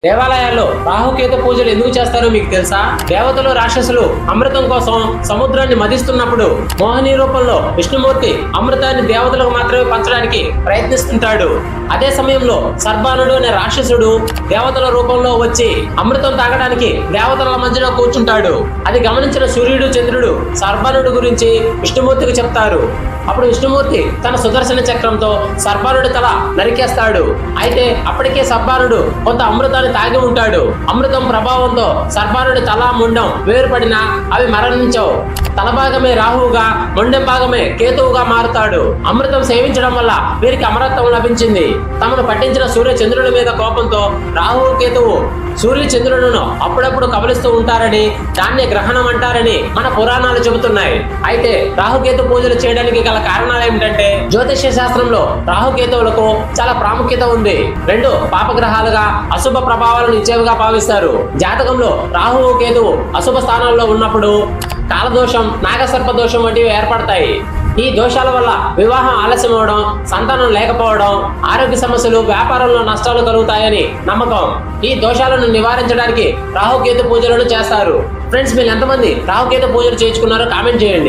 దేవాలయాల్లో రాహుకేతు పూజలు ఎందుకు చేస్తారో మీకు తెలుసా? దేవతలు రాక్షసులు అమృతం కోసం సముద్రాన్ని మదిస్తున్నప్పుడు మోహిని రూపంలో విష్ణుమూర్తి అమృతాన్ని దేవతలకు మాత్రమే పంచడానికి ప్రయత్నిస్తుంటాడు. అదే సమయంలో సర్బానుడు అనే రాక్షసుడు దేవతల రూపంలో వచ్చి అమృతం తాగడానికి దేవతల మధ్యలో కూర్చుంటాడు. అది గమనించిన సూర్యుడు చంద్రుడు సర్బానుడు గురించి విష్ణుమూర్తికి చెప్తారు. అప్పుడు విష్ణుమూర్తి తన సుదర్శన చక్రంతో సర్బానుడి తల నరికేస్తాడు. అయితే అప్పటికే సర్బానుడు కొంత అమృతాన్ని తాగి ఉంటాడు. అమృతం ప్రభావంతో సర్బానుడి తల ముండం వేరుపడినా అవి మరణించవు. తల భాగమే రాహువుగా, మొండెం భాగమే కేతువుగా మారుతాడు. అమృతం సేవించడం వల్ల వీరికి అమరత్వం లభించింది. తమను పట్టించిన సూర్య చంద్రుల మీద కోపంతో రాహువు కేతువు సూర్య చంద్రులను అప్పుడప్పుడు కబలిస్తూ ఉంటారని, దాన్ని గ్రహణం అంటారని మన పురాణాలు చెబుతున్నాయి. అయితే రాహుకేతు పూజలు చేయడానికి గల కారణాలు ఏమిటంటే, జ్యోతిష్య శాస్త్రంలో రాహుకేతువులకు చాలా ప్రాముఖ్యత ఉంది. రెండు పాపగ్రహాలుగా అశుభ ప్రభావాలను ఇచ్చేవిగా భావిస్తారు. జాతకంలో రాహువు కేతువు అశుభ స్థానాల్లో ఉన్నప్పుడు కాలదోషం, నాగసర్ప దోషం వంటివి ఏర్పడతాయి. ఈ దోషాల వల్ల వివాహం ఆలస్యం అవడం, సంతానం లేకపోవడం, ఆరోగ్య సమస్యలు, వ్యాపారంలో నష్టాలు కలుగుతాయని నమ్మకం. ఈ దోషాలను నివారించడానికి రాహుకేతు పూజలను చేస్తారు. ఫ్రెండ్స్, మీరు ఎంతమంది రాహుకేతు పూజలు చేయించుకున్నారో కామెంట్ చేయండి.